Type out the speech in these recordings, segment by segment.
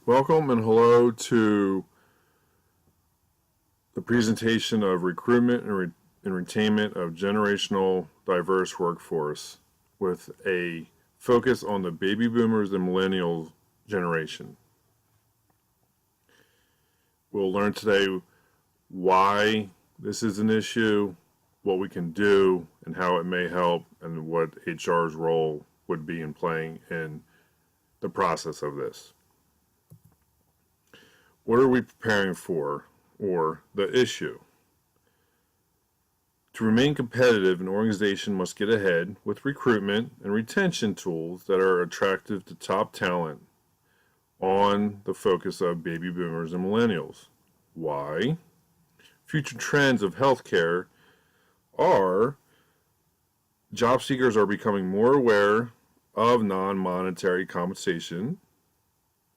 Welcome and hello to the presentation of recruitment and retainment of generational diverse workforce with a focus on the baby boomers and millennial generation. We'll learn today why this is an issue, what we can do, and how it may help, and what HR's role would be in playing in the process of this. What are we preparing for, or the issue? To remain competitive, an organization must get ahead with recruitment and retention tools that are attractive to top talent on the focus of baby boomers and millennials. Why? Future trends of healthcare are job seekers are becoming more aware of non-monetary compensation.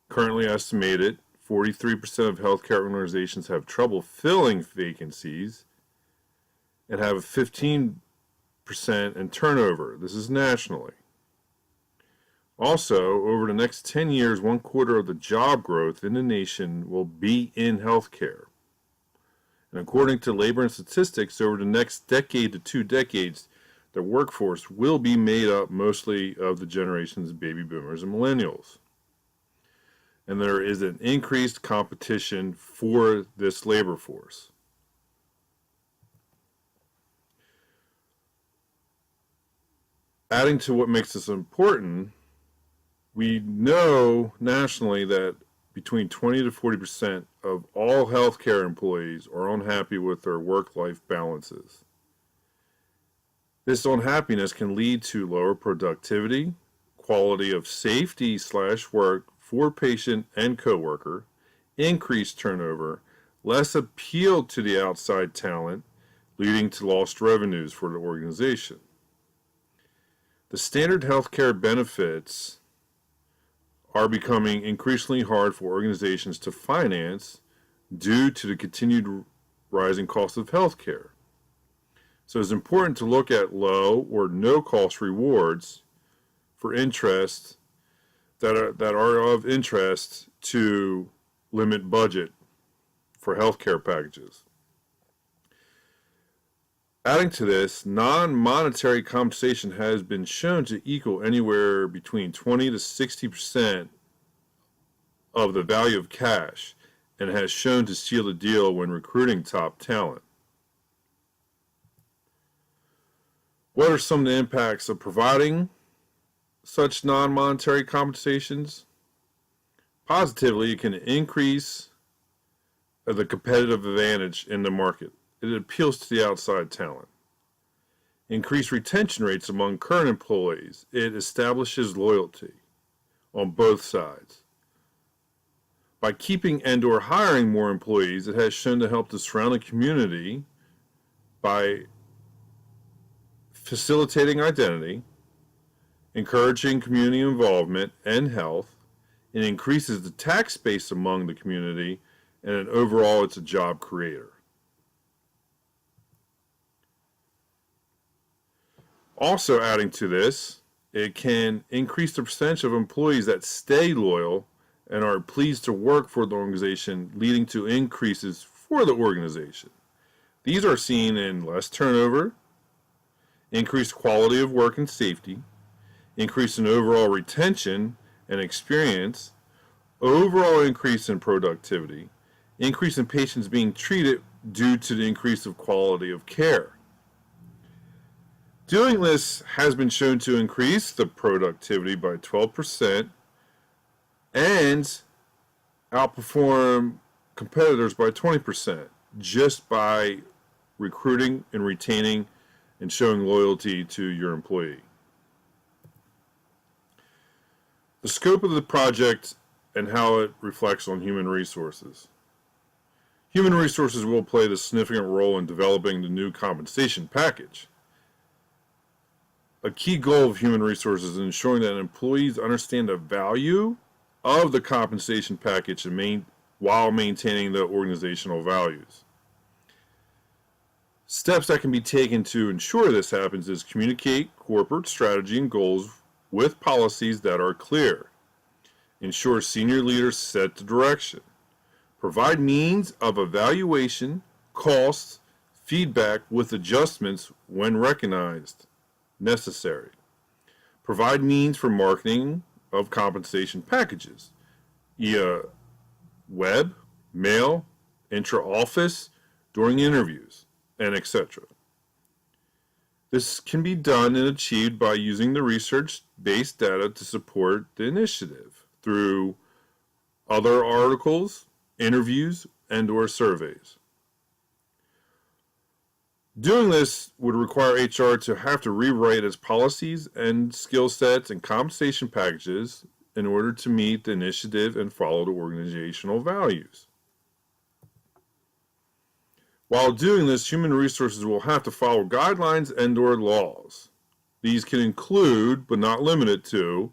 Currently estimated 43% of healthcare organizations have trouble filling vacancies and have 15% in turnover. This is nationally. Also, over the next 10 years, 1/4 of the job growth in the nation will be in healthcare. And according to labor and statistics, over the next decade to 2 decades, the workforce will be made up mostly of the generations of baby boomers and millennials. And there is an increased competition for this labor force. Adding to what makes this important, we know nationally that between 20 to 40% of all healthcare employees are unhappy with their work-life balances. This unhappiness can lead to lower productivity, quality of safety/work for patient and coworker, increased turnover, less appeal to the outside talent, leading to lost revenues for the organization. The standard healthcare benefits are becoming increasingly hard for organizations to finance due to the continued rising cost of healthcare. So it's important to look at low or no cost rewards for interest that are of interest to limit budget for healthcare packages. Adding to this, non-monetary compensation has been shown to equal anywhere between 20 to 60% of the value of cash and has shown to seal the deal when recruiting top talent. What are some of the impacts of providing such non-monetary compensations? Positively, it can increase the competitive advantage in the market. It appeals to the outside talent. Increase retention rates among current employees. It establishes loyalty on both sides. By keeping and/or hiring more employees, it has shown to help the surrounding community by facilitating identity, encouraging community involvement and health. It increases the tax base among the community, and overall it's a job creator. Also adding to this, it can increase the percentage of employees that stay loyal and are pleased to work for the organization, leading to increases for the organization. These are seen in less turnover, increased quality of work and safety, increase in overall retention and experience, overall increase in productivity, increase in patients being treated due to the increase of quality of care. Doing this has been shown to increase the productivity by 12% and outperform competitors by 20% just by recruiting and retaining and showing loyalty to your employee. The scope of the project and how it reflects on human resources. Human resources will play a significant role in developing the new compensation package. A key goal of human resources is ensuring that employees understand the value of the compensation package while maintaining the organizational values. Steps that can be taken to ensure this happens is communicate corporate strategy and goals with policies that are clear. Ensure senior leaders set the direction. Provide means of evaluation, costs, feedback with adjustments when recognized necessary. Provide means for marketing of compensation packages via web, mail, intra-office, during interviews, and etc. This can be done and achieved by using the research-based data to support the initiative through other articles, interviews, and/or surveys. Doing this would require HR to have to rewrite its policies and skill sets and compensation packages in order to meet the initiative and follow the organizational values. While doing this, human resources will have to follow guidelines and/or laws. These can include, but not limited to,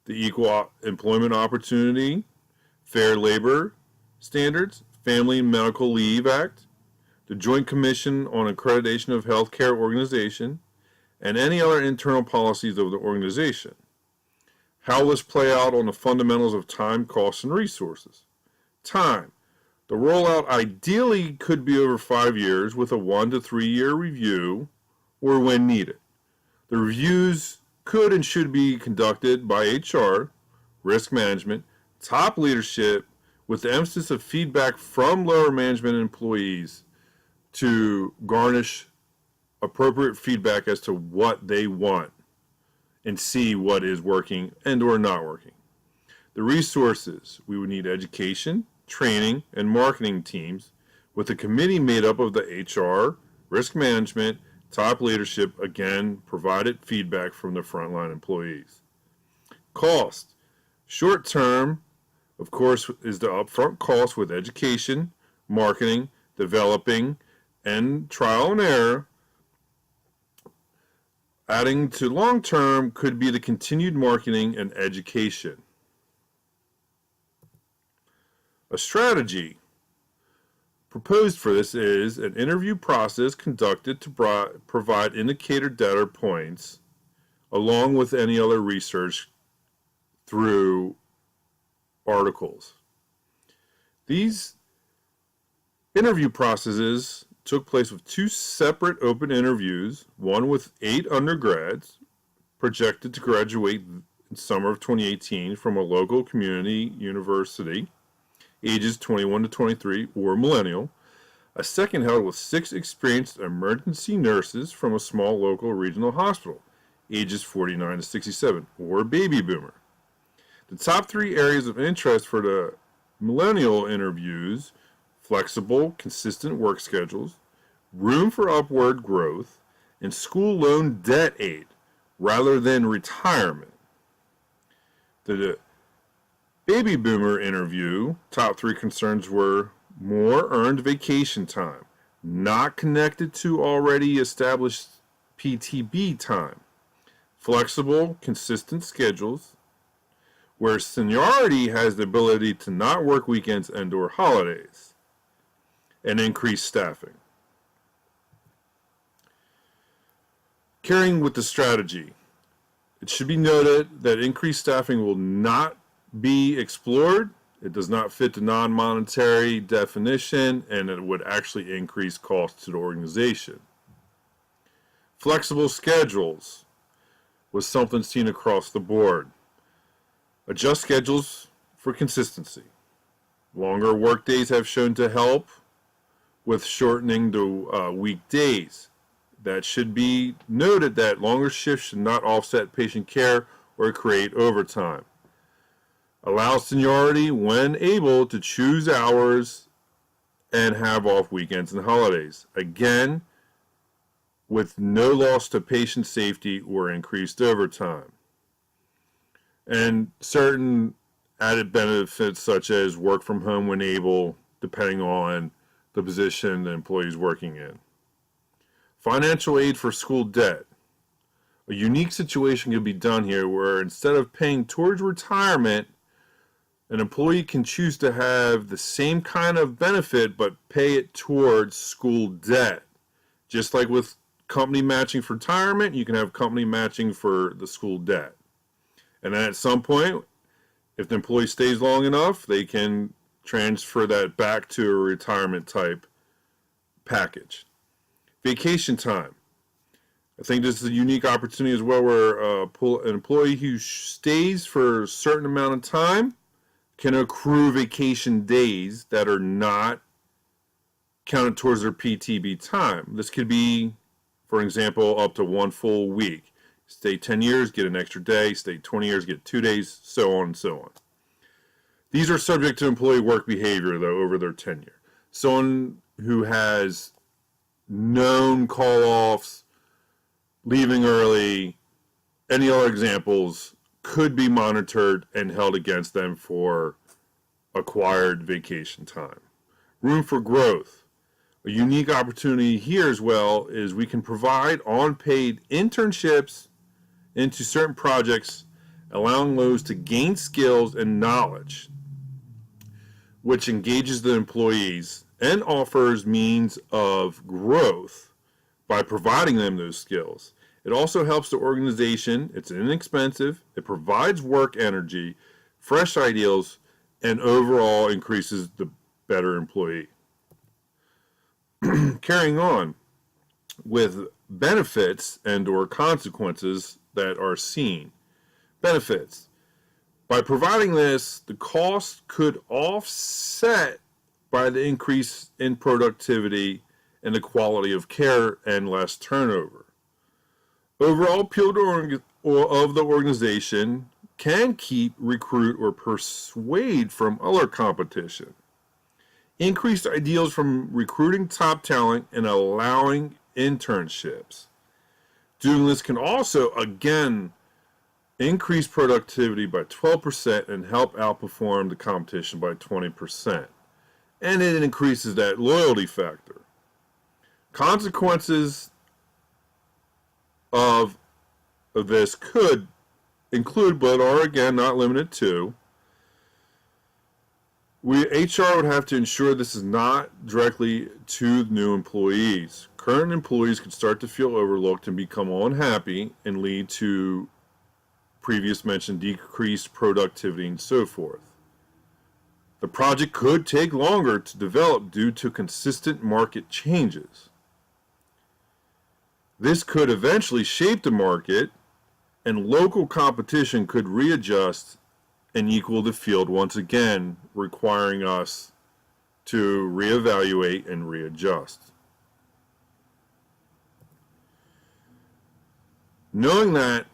the Equal Employment Opportunity, Fair Labor Standards, Family and Medical Leave Act, the Joint Commission on Accreditation of Healthcare Organization, and any other internal policies of the organization. How will this play out on the fundamentals of time, costs, and resources? Time. The rollout ideally could be over 5 years with a 1 to 3 year review or when needed. The reviews could and should be conducted by HR, risk management, top leadership, with the emphasis of feedback from lower management and employees to garnish appropriate feedback as to what they want and see what is working and or not working. The resources, we would need education, training, and marketing teams with a committee made up of the HR, risk management, top leadership, again, provided feedback from the frontline employees. Cost. Short term, of course, is the upfront cost with education, marketing, developing, and trial and error. Adding to long term could be the continued marketing and education. A strategy proposed for this is an interview process conducted to provide indicator data points along with any other research through articles. These interview processes took place with 2 separate open interviews, one with 8 undergrads projected to graduate in summer of 2018 from a local community university, ages 21 to 23 or millennial. A second held with 6 experienced emergency nurses from a small local regional hospital, ages 49 to 67 or baby boomer. The top 3 areas of interest for the millennial interviews: flexible, consistent work schedules, room for upward growth, and school loan debt aid rather than retirement. The baby boomer interview, top 3 concerns were more earned vacation time, not connected to already established PTB time, flexible, consistent schedules, where seniority has the ability to not work weekends and/or holidays, and increased staffing. Carrying with the strategy, it should be noted that increased staffing will not be explored. It does not fit the non-monetary definition, and it would actually increase costs to the organization. Flexible schedules was something seen across the board. Adjust schedules for consistency. Longer work days have shown to help with shortening the weekdays. That should be noted that longer shifts should not offset patient care or create overtime. Allow seniority when able to choose hours and have off weekends and holidays. Again, with no loss to patient safety or increased overtime. And certain added benefits such as work from home when able, depending on the position the employee is working in. Financial aid for school debt. A unique situation can be done here where instead of paying towards retirement, an employee can choose to have the same kind of benefit but pay it towards school debt. Just like with company matching for retirement, you can have company matching for the school debt. And then at some point, If the employee stays long enough, they can transfer that back to a retirement type package. Vacation time. I think this is a unique opportunity as well where an employee who stays for a certain amount of time can accrue vacation days that are not counted towards their PTB time. This could be, for example, up to 1 full week. Stay 10 years, get an extra day. Stay 20 years, get 2 days, so on and so on. These are subject to employee work behavior, though, over their tenure. Someone who has known call-offs, leaving early, any other examples could be monitored and held against them for acquired vacation time. Room for growth. A unique opportunity here as well is we can provide unpaid internships into certain projects, allowing those to gain skills and knowledge, which engages the employees and offers means of growth by providing them those skills. It also helps the organization. It's inexpensive. It provides work energy, fresh ideas, and overall increases the better employee. Carrying on with benefits and or consequences that are seen. Benefits. By providing this, the cost could offset by the increase in productivity and the quality of care and less turnover. Overall appeal of the organization can keep, recruit, or persuade from other competition. Increased ideals from recruiting top talent and allowing internships. Doing this can also, again, increase productivity by 12% and help outperform the competition by 20%. And it increases that loyalty factor. Consequences of this could include, but are again not limited to, HR would have to ensure this is not directly to new employees. Current employees could start to feel overlooked and become unhappy and lead to previous mentioned decreased productivity and so forth. The project could take longer to develop due to consistent market changes. This could eventually shape the market, and local competition could readjust and equal the field once again, requiring us to reevaluate and readjust. Knowing that,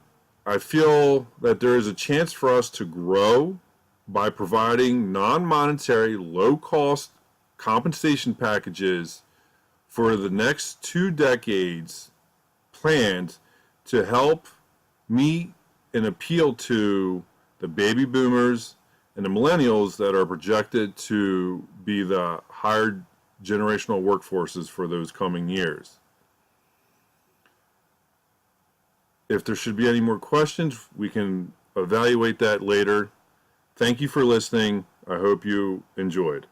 I feel that there is a chance for us to grow by providing non-monetary, low-cost compensation packages for the next 2 decades planned to help meet and appeal to the baby boomers and the millennials that are projected to be the higher generational workforces for those coming years. If there should be any more questions, we can evaluate that later. Thank you for listening. I hope you enjoyed.